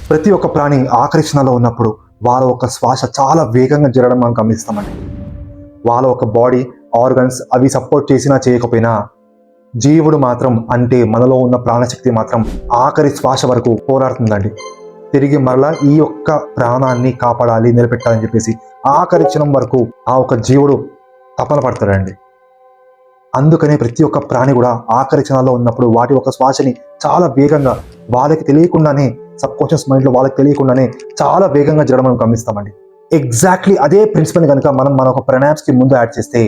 ప్రతి ఒక్క ప్రాణి ఆకర్షణలో ఉన్నప్పుడు వాళ్ళ ఒక శ్వాస చాలా వేగంగా జరగడం మనం గమనిస్తామండి. వాళ్ళ ఒక బాడీ ఆర్గన్స్ అవి సపోర్ట్ చేసినా చేయకపోయినా జీవుడు మాత్రం అంటే మనలో ఉన్న ప్రాణశక్తి మాత్రం ఆఖరి శ్వాస వరకు పోరాడుతుందండి. తిరిగి మరలా ఈ యొక్క ప్రాణాన్ని కాపాడాలి, నిలబెట్టాలని చెప్పేసి ఆఖరి క్షణం వరకు ఆ ఒక జీవుడు తపన పడతాడండి. అందుకనే ప్రతి ఒక్క ప్రాణి కూడా ఆఖరి క్షణాల్లో ఉన్నప్పుడు వాటి ఒక శ్వాసని చాలా వేగంగా వాళ్ళకి తెలియకుండానే సబ్కాన్షియస్ మైండ్లో వాళ్ళకి తెలియకుండానే చాలా వేగంగా జరగడం మనం గమనిస్తామండి. ఎగ్జాక్ట్లీ అదే ప్రిన్సిపల్ని కనుక మనం మన ఒక ప్రాణాయామ్స్కి ముందు యాడ్ చేస్తే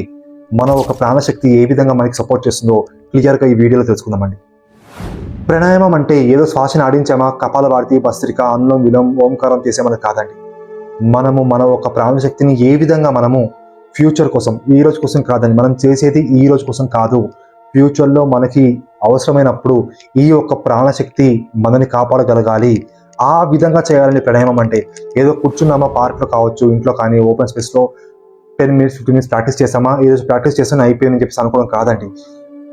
మన ఒక ప్రాణశక్తి ఏ విధంగా మనకి సపోర్ట్ చేస్తుందో క్లియర్గా ఈ వీడియోలో తెలుసుకుందామండి. ప్రాణాయామం అంటే ఏదో శ్వాసని ఆడించామా, కపాలభాతి, భస్త్రిక, అనులోమ్ విలోమ్, ఓంకారం చేసామని కాదండి. మనము మన ఒక ప్రాణశక్తిని ఏ విధంగా మనము ఫ్యూచర్ కోసం, ఈ రోజు కోసం కాదండి, మనం చేసేది ఈ రోజు కోసం కాదు, ఫ్యూచర్లో మనకి అవసరమైనప్పుడు ఈ యొక్క ప్రాణశక్తి మనని కాపాడగలగాలి, ఆ విధంగా చేయాలని ప్రాణాయామం అంటే. ఏదో కూర్చున్నామా పార్క్లో కావచ్చు, ఇంట్లో కానీ ఓపెన్ స్పేస్లో 10 minutes 15 minutes ప్రాక్టీస్ చేసామా, ఈ రోజు ప్రాక్టీస్ చేసాను అయిపోయిందని చెప్పేసి అనుకోవడం కాదండి.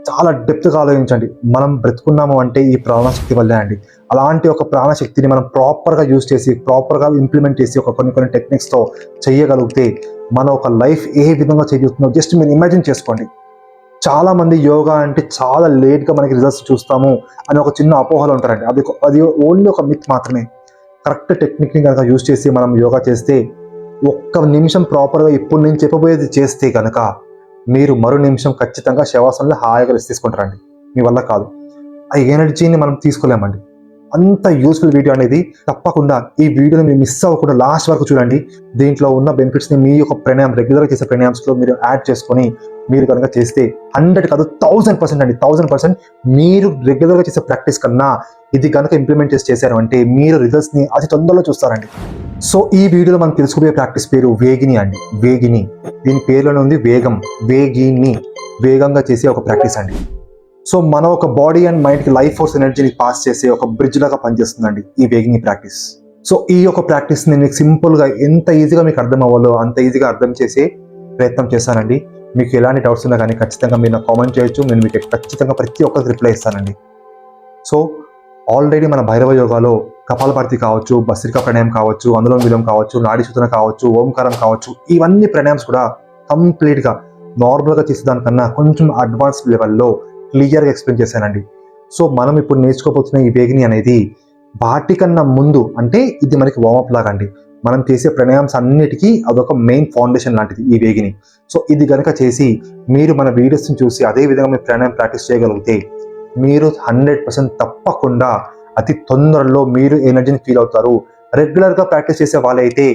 చాలా డెప్త్గా ఆలోచించండి. మనం బ్రతుకున్నాము అంటే ఈ ప్రాణశక్తి వల్లే అండి. అలాంటి ఒక ప్రాణశక్తిని మనం ప్రాపర్గా యూజ్ చేసి ప్రాపర్గా ఇంప్లిమెంట్ చేసి ఒక కొన్ని టెక్నిక్స్తో చేయగలిగితే మన ఒక లైఫ్ ఏ విధంగా చేయబోతుందో జస్ట్ మీరు ఇమాజిన్ చేసుకోండి. చాలామంది యోగా అంటే చాలా లేట్గా మనకి రిజల్ట్స్ చూస్తాము అని ఒక చిన్న అపోహలు ఉంటారండి. అది ఓన్లీ ఒక మిత్ మాత్రమే. కరెక్ట్ టెక్నిక్ని కనుక యూజ్ చేసి మనం యోగా చేస్తే ఒక్క నిమిషం ప్రాపర్గా ఇప్పుడు నేను చెప్పబోయేది చేస్తే కనుక మీరు మరో నిమిషం ఖచ్చితంగా శవాసనలో హాయిగా రెస్ట్ తీసుకుంటారండి. మీ వల్ల కాదు, ఆ ఎనర్జీని మనం తీసుకోలేమండి. అంత యూస్ఫుల్ వీడియో అనేది. తప్పకుండా ఈ వీడియోని మీరు మిస్ అవ్వకుండా లాస్ట్ వరకు చూడండి. దీంట్లో ఉన్న బెనిఫిట్స్ని మీ యొక్క ప్రాణాయామం రెగ్యులర్గా చేసే ప్రాణాయామ్స్లో మీరు యాడ్ చేసుకొని మీరు కనుక చేస్తే 100 కాదు 1000% అండి, 1000% మీరు రెగ్యులర్గా చేసే ప్రాక్టీస్ కన్నా ఇది కనుక ఇంప్లిమెంట్ చేశారు అంటే మీరు రిజల్ట్స్ని అతి తొందరలో చూస్తారండి. సో ఈ వీడియోలో మనం తెలుసుకోబోయే ప్రాక్టీస్ పేరు వేగిని అండి. వేగిని, దీని పేరులోనే ఉంది వేగం. వేగిని, వేగంగా చేసే ఒక ప్రాక్టీస్ అండి. సో మన ఒక బాడీ అండ్ మైండ్కి లైఫ్ ఫోర్స్ ఎనర్జీని పాస్ చేసే ఒక బ్రిడ్జ్ లాగా పనిచేస్తుందండి ఈ వేగిని ప్రాక్టీస్. సో ఈ యొక్క ప్రాక్టీస్ని మీకు సింపుల్గా ఎంత ఈజీగా మీకు అర్థం అవ్వాలో అంత ఈజీగా అర్థం చేసే ప్రయత్నం చేస్తానండి. మీకు ఎలాంటి డౌట్స్ ఉన్నా కానీ ఖచ్చితంగా మీరు నాకు కామెంట్ చేయొచ్చు. నేను మీకు ఖచ్చితంగా ప్రతి ఒక్కరికి రిప్లై ఇస్తానండి. సో ఆల్రెడీ మన భైరవ యోగాలో కపాలభాతి కావచ్చు, భస్త్రికా ప్రాణాయామం కావచ్చు, అనులోమ్ విలోమ్ కావచ్చు, నాడీ శోధన కావచ్చు, ఓంకారం కావచ్చు, ఇవన్నీ ప్రాణాయామ్స్ కూడా కంప్లీట్గా నార్మల్గా చేసేదానికన్నా కొంచెం అడ్వాన్స్ లెవెల్లో క్లియర్గా ఎక్స్ప్లెయిన్ చేశానండి. సో మనం ఇప్పుడు నేర్చుకోబోతున్న ఈ వేగిని అనేది వాటికన్నా ముందు అంటే ఇది మనకి వార్మప్ లాగా అండి. మనం చేసే ప్రాణాయామ్స్ అన్నిటికీ అదొక మెయిన్ ఫౌండేషన్ లాంటిది ఈ వేగిని. సో ఇది కనుక చేసి మీరు మన వీడియోస్ని చూసి అదే విధంగా మీరు ప్రాణాయామం ప్రాక్టీస్ చేయగలిగితే మీరు 100% తప్పకుండా అతి తొందరలో మీరు ఎనర్జీని ఫీల్ అవుతారు. రెగ్యులర్గా ప్రాక్టీస్ చేసే వాళ్ళైతే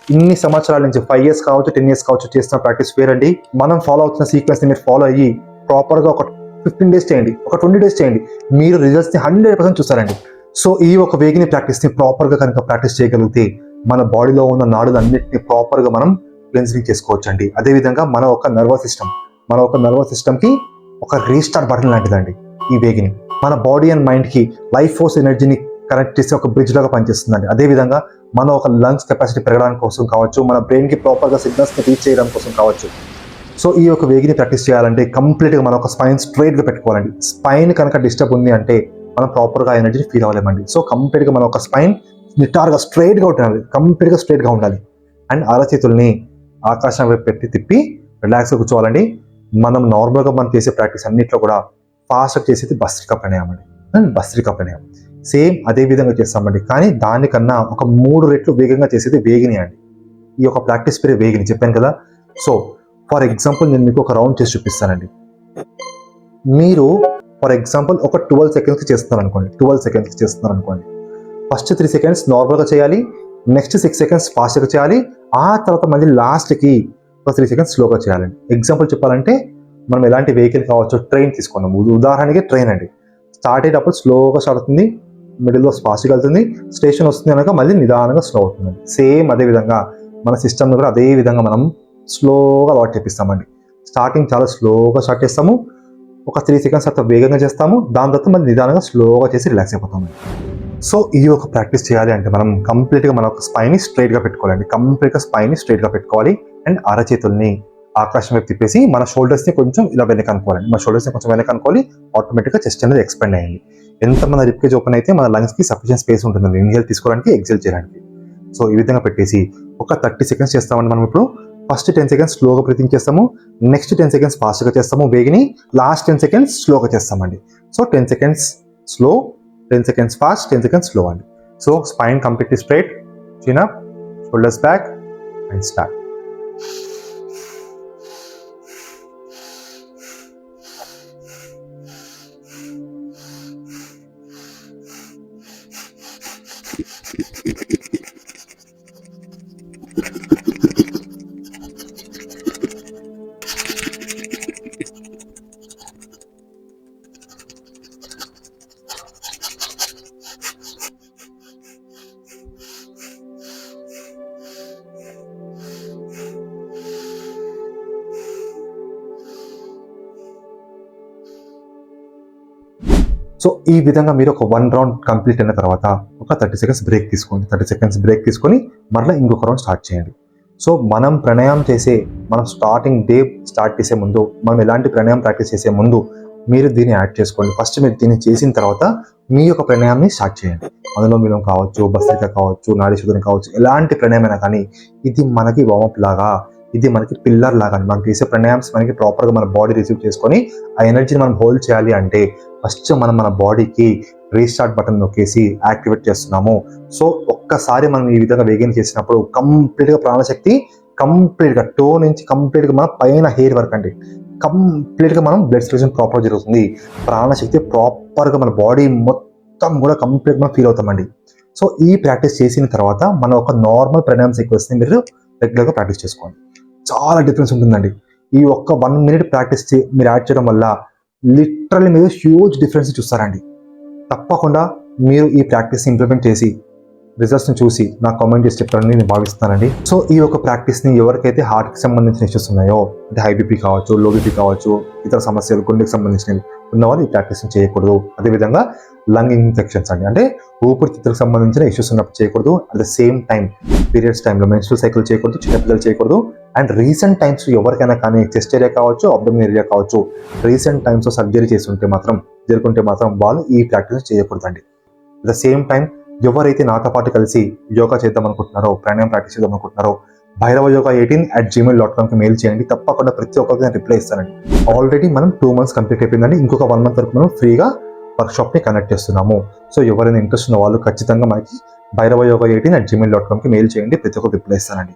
ఇన్ని సంవత్సరాల నుంచి 5 years కావచ్చు, 10 years కావచ్చు చేస్తున్న ప్రాక్టీస్ వేరండి. మనం ఫాలో అవుతున్న సీక్వెన్స్ని మీరు ఫాలో అయ్యి ప్రాపర్గా ఒక 15 days చేయండి, ఒక 20 days చేయండి, మీరు రిజల్ట్స్ని 100% చూస్తారండి. సో ఈ ఒక వేగిని ప్రాక్టీస్ని ప్రాపర్గా కనుక ప్రాక్టీస్ చేయగలిగితే మన బాడీలో ఉన్న నాడులన్నింటినీ ప్రాపర్గా మనం క్లెన్సింగ్ చేసుకోవచ్చు అండి. అదేవిధంగా మన ఒక నర్వస్ సిస్టమ్కి ఒక రీస్టార్ట్ బటన్ లాంటిదండి ఈ వేగిని. మన బాడీ అండ్ మైండ్కి లైఫ్ ఫోర్స్ ఎనర్జీని కనెక్ట్ చేసి ఒక బ్రిడ్జ్ లాగా పనిచేస్తుందండి. అదేవిధంగా మన ఒక లంగ్స్ కెపాసిటీ పెరగడానికి కోసం కావచ్చు, మన బ్రెయిన్కి ప్రాపర్గా సిగ్నల్స్ని రీచ్ చేయడం కోసం కావచ్చు. సో ఈ యొక్క వేగిని ప్రాక్టీస్ చేయాలంటే కంప్లీట్గా మన ఒక స్పైన్ స్ట్రైట్గా పెట్టుకోవాలండి. స్పైన్ కనుక డిస్టర్బ్ ఉంది అంటే మనం ప్రాపర్గా ఎనర్జీని ఫీల్ అవ్వలేమండి. సో కంప్లీట్గా మన ఒక స్పైన్ నిటారుగా స్ట్రైట్గా ఉండాలి, కంప్లీట్గా స్ట్రైట్గా ఉండాలి. అండ్ అరచేతుల్ని ఆకాశం వైపు పెట్టి తిప్పి రిలాక్స్గా కూర్చోవాలండి. మనం నార్మల్గా మనం చేసే ప్రాక్టీస్ అన్నింటిలో కూడా ఫాస్ట్గా చేసేది భస్త్రికా ప్రాణాయామం అండి. అండ్ భస్త్రికా ప్రాణాయామం సేమ్ అదే విధంగా చేస్తామండి, కానీ దానికన్నా ఒక 3 రెట్లు వేగంగా చేసేది వేగిని అండి. ఈ యొక్క ప్రాక్టీస్ పేరు వేగిని చెప్పాను కదా. సో ఫర్ ఎగ్జాంపుల్ నేను మీకు ఒక రౌండ్ చేసి చూపిస్తానండి. మీరు ఫర్ ఎగ్జాంపుల్ ఒక 12 seconds చేస్తున్నారు అనుకోండి. ఫస్ట్ 3 seconds నార్మల్గా చేయాలి, నెక్స్ట్ 6 seconds ఫాస్ట్గా చేయాలి, ఆ తర్వాత మళ్ళీ లాస్ట్కి ఒక 3 seconds స్లోగా చేయాలండి. ఎగ్జాంపుల్ చెప్పాలంటే మనం ఎలాంటి వెహికల్ కావచ్చు, ట్రైన్ తీసుకున్నాం ఉదాహరణకి. ట్రైన్ అండి స్టార్ట్ అయ్యేటప్పుడు స్లోగా స్టార్ట్ అవుతుంది, మిడిల్లో ఫాస్ట్గా వెళ్తుంది, స్టేషన్ వస్తుంది కనుక మళ్ళీ నిదానంగా స్లో అవుతుంది. సేమ్ అదేవిధంగా మన సిస్టమ్ని కూడా అదే విధంగా మనం స్లోగా అలవాటు చేపిస్తామండి. స్టార్టింగ్ చాలా స్లోగా స్టార్ట్ చేస్తాము, ఒక 3 seconds తర్వాత వేగంగా చేస్తాము, దాని తర్వాత మళ్ళీ నిదానంగా స్లోగా చేసి రిలాక్స్ అయిపోతాము. సో ఈ ఒక ప్రాక్టీస్ చేయాలి అంటే మనం కంప్లీట్గా మన ఒక స్పైన్ని స్ట్రైట్గా పెట్టుకోవాలండి. అండ్ అరచేతుల్ని ఆకాశం వైపు తిప్పేసి మన షోల్డర్స్ని కొంచెం ఇలా వెనక అనుకోవాలండి. మన షోల్డర్స్ని కొంచెం వెనక అనుకోవాలి, ఆటోమేటిక్గా చెస్ట్ అనేది ఎక్స్పెండ్ అయ్యింది. ఎంతమంది రిప్కేజ్ ఓపెన్ అయితే మన లంగ్స్కి సఫిషియెంట్ స్పేస్ ఉంటుందండి ఇన్హేల్ తీసుకోవడానికి, ఎగ్జేల్ చేయడానికి. సో ఈ విధంగా పెట్టేసి ఒక 30 సెకండ్స్ చేస్తామండి మనం ఇప్పుడు. ఫస్ట్ 10 సెకండ్స్ స్లోగా బ్రీతింగ్ చేస్తాము, నెక్స్ట్ 10 సెకండ్స్ ఫాస్ట్గా చేస్తాము వేగిని, లాస్ట్ 10 సెకండ్స్ స్లోగా చేస్తామండి. So 10 seconds slow, 10 seconds fast, 10 seconds slow అండి. So spine completely straight, chin up, shoulders back and start. So ఈ విధంగా మీరు ఒక 1 రౌండ్ కంప్లీట్ అయిన తర్వాత ఒక 30 సెకండ్స్ బ్రేక్ తీసుకోండి. 30 సెకండ్స్ బ్రేక్ తీసుకొని మరలా ఇంకొక రౌండ్ స్టార్ట్ చేయండి. సో మనం ప్రాణాయామం చేసే, మనం స్టార్ట్ చేసే ముందు, మనం ఎలాంటి ప్రాణాయామం ప్రాక్టీస్ చేసే ముందు మీరు దీన్ని యాడ్ చేసుకోండి. ఫస్ట్ మీరు దీన్ని చేసిన తర్వాత మీ యొక్క ప్రాణాయామాన్ని స్టార్ట్ చేయండి. అందులో మీరు కావచ్చు, భస్త్రిక కావచ్చు, నాడీ శోధన కావచ్చు, ఎలాంటి ప్రాణాయామైనా కానీ ఇది మనకి వార్మప్ లాగా, ఇది మనకి పిల్లర్ లాగా. మనం చేసే ప్రాణాయామ్స్ మనకి ప్రాపర్గా మన బాడీ రిసీవ్ చేసుకొని ఆ ఎనర్జీని మనం హోల్డ్ చేయాలి అంటే ఫస్ట్ మనం మన బాడీకి రీస్టార్ట్ బటన్ నొక్కేసి యాక్టివేట్ చేస్తున్నాము. సో ఒక్కసారి మనం ఈ విధంగా వేగం చేసినప్పుడు కంప్లీట్గా ప్రాణశక్తి కంప్లీట్గా టో నుంచి కంప్లీట్గా మన పైన హెయిర్ వరకు అండి కంప్లీట్గా మనం బ్లడ్ సర్క్యులేషన్ ప్రాపర్ జరుగుతుంది. ప్రాణశక్తి ప్రాపర్గా మన బాడీ మొత్తం కూడా కంప్లీట్గా మనం ఫీల్ అవుతామండి. సో ఈ ప్రాక్టీస్ చేసిన తర్వాత మనం ఒక నార్మల్ ప్రాణాయామ సీక్వెన్స్ని మీరు రెగ్యులర్గా ప్రాక్టీస్ చేసుకోండి. చాలా డిఫరెన్స్ ఉంటుందండి. ఈ ఒక్క 1 మినిట్ ప్రాక్టీస్ మీరు యాడ్ చేయడం వల్ల లిటరల్లీ మీరు హ్యూజ్ డిఫరెన్స్ చూస్తారండి. తప్పకుండా మీరు ఈ ప్రాక్టీస్ని ఇంప్లిమెంట్ చేసి రిజల్ట్స్ని చూసి నాకు కామెంట్ చేసి చెప్తారని నేను భావిస్తున్నానండి. సో ఈ యొక్క ప్రాక్టీస్ని ఎవరికైతే హార్ట్కి సంబంధించిన ఇష్యూస్ ఉన్నాయో, అంటే హై బీపీ కావచ్చు, లో బీపీ కావచ్చు, ఇతర సమస్యలు గుండెకి సంబంధించినవి ఉన్నవాళ్ళు ఈ ప్రాక్టీస్ని చేయకూడదు. అదేవిధంగా లంగ్ ఇన్ఫెక్షన్స్ అండి, అంటే ఊపిరితిత్తులకు సంబంధించిన ఇష్యూస్ ఉన్నప్పుడు చేయకూడదు. At the same time periods టైంలో మెన్స్ట్రువల్ సైకిల్ చేయకూడదు, చిన్నపిల్లలు చేయకూడదు. అండ్ రీసెంట్ టైమ్స్ ఎవరికైనా కానీ చెస్ట్ ఏరియా కావచ్చు, అబ్డోమినల్ ఏరియా కావచ్చు, రీసెంట్ టైమ్స్లో సర్జరీ జరుగుతుంటే మాత్రం వాళ్ళు ఈ ప్రాక్టీస్ చేయకూడదండి. అట్ ద సేమ్ టైం ఎవరైతే నాతో పాటు కలిసి యోగా చేద్దాం అనుకుంటున్నారో, ప్రాణాయామం ప్రాక్టీస్ చేద్దాం అనుకుంటున్నారో, bhairavayoga18@gmail.comకి మెయిల్ చేయండి. తప్పకుండా ప్రతి ఒక్కరికి నేను రిప్లై ఇస్తానండి. ఆల్రెడీ మనం 2 months కంప్లీట్ అయిపోయిందండి. ఇంకొక 1 month వరకు మనం ఫ్రీగా వర్క్షాప్ని కండక్ట్ చేస్తున్నాము. సో ఎవరైనా ఇంట్రెస్ట్ ఉన్న వాళ్ళు ఖచ్చితంగా మనకి bhairavayoga18@gmail.comకి మెయిల్ చేయండి. ప్రతి ఒక్కరికి రిప్లై ఇస్తానండి.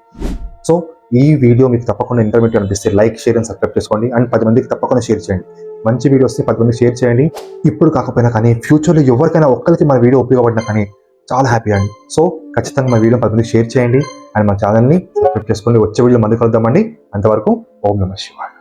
సో ఈ వీడియో మీకు తప్పకుండా ఇన్ఫర్మేటివ్ అనిపిస్తే లైక్, షేర్ అండ్ సబ్స్క్రైబ్ చేసుకోండి. అండ్ 10 మందికి తప్పకుండా షేర్ చేయండి. మంచి వీడియో వస్తే 10 మందికి షేర్ చేయండి. ఇప్పుడు కాకపోయినా కానీ ఫ్యూచర్లో ఎవరికైనా ఒక్కరికి మన వీడియో ఉపయోగపడినా కానీ చాలా హ్యాపీ అండి. సో ఖచ్చితంగా మన వీడియో 10 మందికి షేర్ చేయండి అండ్ మన ఛానల్ని సబ్స్క్రైబ్ చేసుకోండి. వచ్చే వీడియో మళ్ళీ కలుద్దామండి. అంతవరకు ఓం నమః శివాయ.